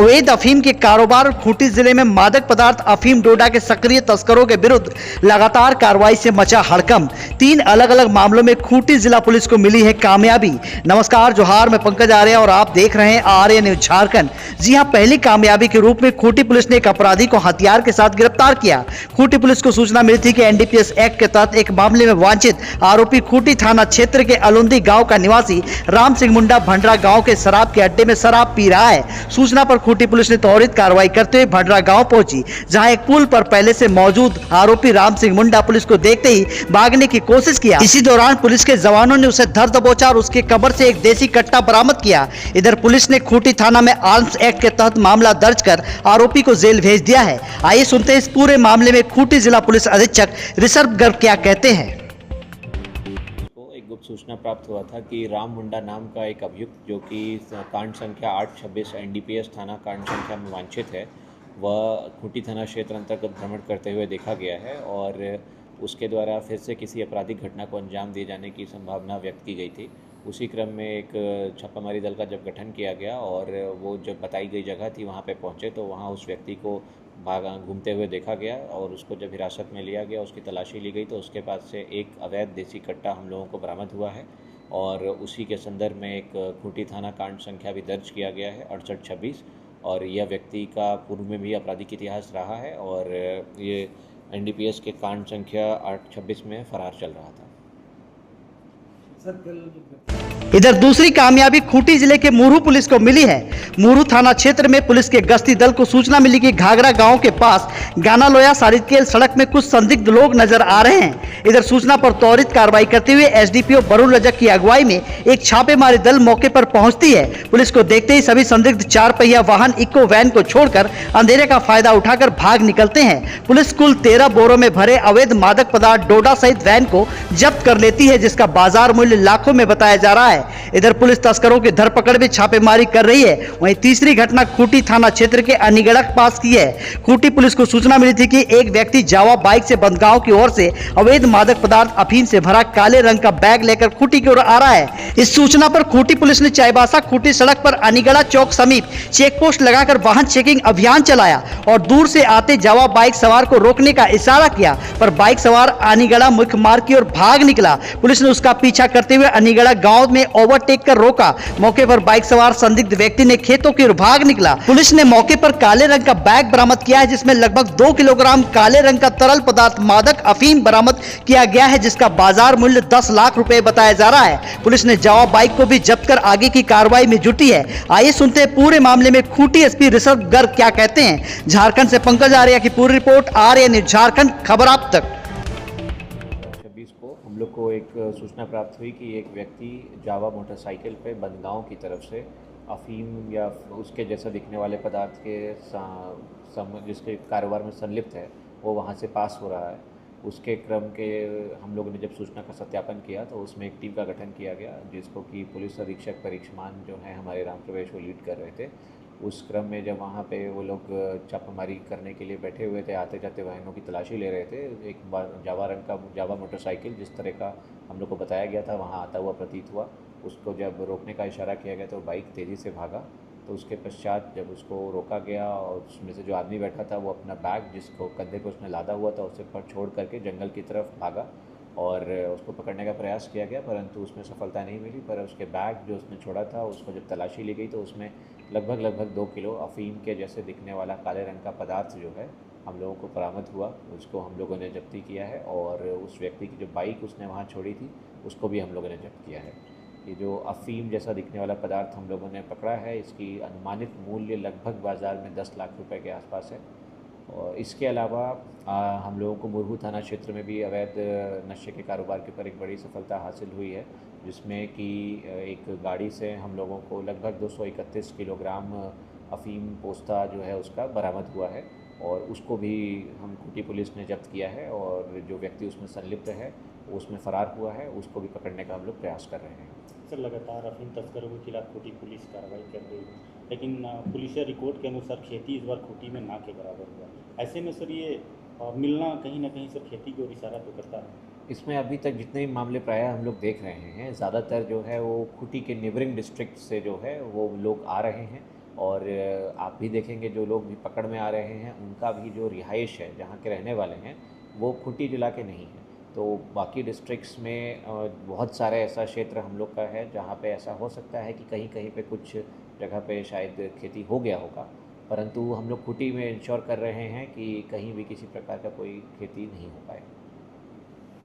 अवैध अफीम के कारोबार। खूंटी जिले में मादक पदार्थ अफीम डोडा के सक्रिय तस्करों के विरुद्ध लगातार कार्रवाई से मचा हड़कंप। 3 अलग अलग मामलों में खूंटी जिला पुलिस को मिली है कामयाबी। नमस्कार, जोहार, मैं पंकज आर्य और आप देख रहे हैं आर्य न्यूज झारखंड। जी हां, पहली कामयाबी के रूप में खूंटी पुलिस ने एक अपराधी को हथियार के साथ गिरफ्तार किया। खूंटी पुलिस को सूचना मिली थी कि एनडीपीएस एक्ट के तहत एक मामले में वांछित आरोपी खूंटी थाना क्षेत्र के अलुंदी गांव का निवासी राम सिंह मुंडा भंडरा गांव के शराब के अड्डे में शराब पी रहा है। सूचना पर खूंटी पुलिस ने त्वरित कार्रवाई करते हुए भंडरा गांव पहुंची, जहां एक पुल पर पहले से मौजूद आरोपी राम सिंह मुंडा पुलिस को देखते ही भागने की कोशिश किया। इसी दौरान पुलिस के जवानों ने उसे धर दबोचा और उसके कब्र से एक देसी कट्टा बरामद किया। इधर पुलिस ने खूंटी थाना में आर्म्स एक्ट के तहत मामला दर्ज कर आरोपी को जेल भेज दिया है। आइए सुनते हैं इस पूरे मामले में खूंटी जिला पुलिस अधीक्षक ऋषभ गर्ग क्या कहते हैं। एक गुप्त सूचना प्राप्त हुआ था कि राम मुंडा नाम का एक अभियुक्त जो कि कांड संख्या 826 एनडीपीएस थाना कांड संख्या में वांछित है, वह खूंटी थाना क्षेत्र अंतर्गत भ्रमण करते हुए देखा गया है और उसके द्वारा फिर से किसी आपराधिक घटना को अंजाम दिए जाने की संभावना व्यक्त की गई थी। उसी क्रम में एक छापामारी दल का जब गठन किया गया और वो जब बताई गई जगह थी वहाँ पे पहुँचे तो वहाँ उस व्यक्ति को घूमते हुए देखा गया और उसको जब हिरासत में लिया गया, उसकी तलाशी ली गई तो उसके पास से एक अवैध देसी कट्टा हम लोगों को बरामद हुआ है और उसी के संदर्भ में एक खूंटी थाना कांड संख्या भी दर्ज किया गया है 6826 और यह व्यक्ति का पूर्व में भी आपराधिक इतिहास रहा है और ये एनडीपीएस के कांड संख्या 826 में फरार चल रहा था। इधर दूसरी कामयाबी खूंटी जिले के मुरहू पुलिस को मिली है। मुरहू थाना क्षेत्र में पुलिस के गश्ती दल को सूचना मिली कि घाघरा गांव के पास गानालोया सारिकेल सड़क में कुछ संदिग्ध लोग नजर आ रहे हैं। इधर सूचना पर त्वरित कार्रवाई करते हुए एसडीपीओ वरुण रजक की अगुवाई में एक छापेमारी दल मौके पर पहुंचती है। पुलिस को देखते ही सभी संदिग्ध 4 पहिया वाहन इको वैन को छोड़कर अंधेरे का फायदा उठाकर भाग निकलते हैं। पुलिस कुल 13 बोरों में भरे अवैध मादक पदार्थ डोडा सहित वैन को जब्त कर लेती है, जिसका बाजार मूल्य लाखों में बताया जा रहा है। इधर पुलिस तस्करों की धरपकड़ में छापेमारी कर रही है। वहीं तीसरी घटना खूंटी थाना क्षेत्र के अनिगढ़ के पास की है। खूंटी पुलिस को सूचना मिली थी कि एक व्यक्ति जावा बाइक से बंदगांव की ओर से अवैध मादक पदार्थ अफीम से भरा काले रंग का बैग लेकर खूंटी की ओर आ रहा है। इस सूचना पर खूंटी पुलिस ने चाईबासा खूंटी सड़क पर अनिगढ़ चौक समीप चेक पोस्ट लगाकर वाहन चेकिंग अभियान चलाया और दूर से आते जावा बाइक सवार को रोकने का इशारा किया, पर बाइक सवार अनिगढ़ मुख्य मार्ग की ओर भाग निकला। पुलिस ने उसका पीछा करते हुए अनिगढ़ गांव में ओवरटेक कर रोका। मौके पर बाइक सवार संदिग्ध व्यक्ति ने खेतों की ओर भाग निकला। पुलिस ने मौके पर काले रंग का बैग बरामद किया है, जिसमें लगभग 2 किलोग्राम काले रंग का तरल पदार्थ मादक अफीम बरामद किया गया है, जिसका बाजार मूल्य 10 लाख रुपए बताया जा रहा है। पुलिस ने जावा बाइक को भी जब्त कर आगे की कार्रवाई में जुटी है। आइए सुनते हैं पूरे मामले में खूंटी एसपी ऋषभ गर्ग क्या कहते हैं। झारखंड से पंकज आर्य की पूरी रिपोर्ट, आर्य न्यूज झारखंड, खबर आप तक। हम लोग को एक सूचना प्राप्त हुई कि एक व्यक्ति जावा मोटरसाइकिल पे बंदगांव की तरफ से अफीम या उसके जैसा दिखने वाले पदार्थ के जिसके कारोबार में संलिप्त है वो वहाँ से पास हो रहा है। उसके क्रम के हम लोगों ने जब सूचना का सत्यापन किया तो उसमें एक टीम का गठन किया गया, जिसको कि पुलिस अधीक्षक परीक्षमान जो है हमारे राम प्रवेश वो लीड कर रहे थे। उस क्रम में जब वहाँ पे वो लोग छापामारी करने के लिए बैठे हुए थे, आते जाते वाहनों की तलाशी ले रहे थे, एक बार जावा मोटरसाइकिल जिस तरह का हम लोग को बताया गया था वहाँ आता हुआ प्रतीत हुआ। उसको जब रोकने का इशारा किया गया तो बाइक तेज़ी से भागा। तो उसके पश्चात जब उसको रोका गया और उसमें से जो आदमी बैठा था वो अपना बैग जिसको कंधे पर उसने लादा हुआ था उसे पर छोड़ करके जंगल की तरफ भागा और उसको पकड़ने का प्रयास किया गया, परंतु उसमें सफलता नहीं मिली। पर उसके बैग जो उसने छोड़ा था उसको जब तलाशी ली गई तो उसमें लगभग 2 किलो अफीम के जैसे दिखने वाला काले रंग का पदार्थ जो है हम लोगों को बरामद हुआ। उसको हम लोगों ने जब्ती किया है और उस व्यक्ति की जो बाइक उसने वहाँ छोड़ी थी उसको भी हम लोगों ने जब्त किया है। ये जो अफीम जैसा दिखने वाला पदार्थ हम लोगों ने पकड़ा है, इसकी अनुमानित मूल्य लगभग बाज़ार में 10 लाख रुपए के आसपास है। और इसके अलावा हम लोगों को मुरहू थाना क्षेत्र में भी अवैध नशे के कारोबार के ऊपर एक बड़ी सफलता हासिल हुई है, जिसमें कि एक गाड़ी से हम लोगों को लगभग 231 किलोग्राम अफीम पोस्ता जो है उसका बरामद हुआ है और उसको भी हम खूंटी पुलिस ने जब्त किया है और जो व्यक्ति उसमें संलिप्त है उसमें फ़रार हुआ है, उसको भी पकड़ने का हम लोग प्रयास कर रहे हैं। सर, लगातार अफीम तस्करों के खिलाफ खूंटी पुलिस कार्रवाई कर रही है, लेकिन पुलिस रिकॉर्ड के अनुसार खेती इस बार खूंटी में ना के बराबर हुआ। ऐसे में सर ये मिलना कहीं ना कहीं सर खेती की ओर इशारा तो करता है। इसमें अभी तक जितने भी मामले प्रायः हम लोग देख रहे हैं, ज़्यादातर जो है वो खूंटी के नेबरिंग डिस्ट्रिक्ट से जो है वो लोग आ रहे हैं और आप भी देखेंगे जो लोग भी पकड़ में आ रहे हैं उनका भी जो रिहाइश है, जहाँ के रहने वाले हैं, वो खूंटी जिला के नहीं हैं। तो बाकी डिस्ट्रिक्ट्स में बहुत सारे ऐसा क्षेत्र हम लोग का है जहाँ पे ऐसा हो सकता है कि कहीं कहीं पे कुछ जगह पे शायद खेती हो गया होगा, परंतु हम लोग खूंटी में इंश्योर कर रहे हैं कि कहीं भी किसी प्रकार का कोई खेती नहीं हो पाए।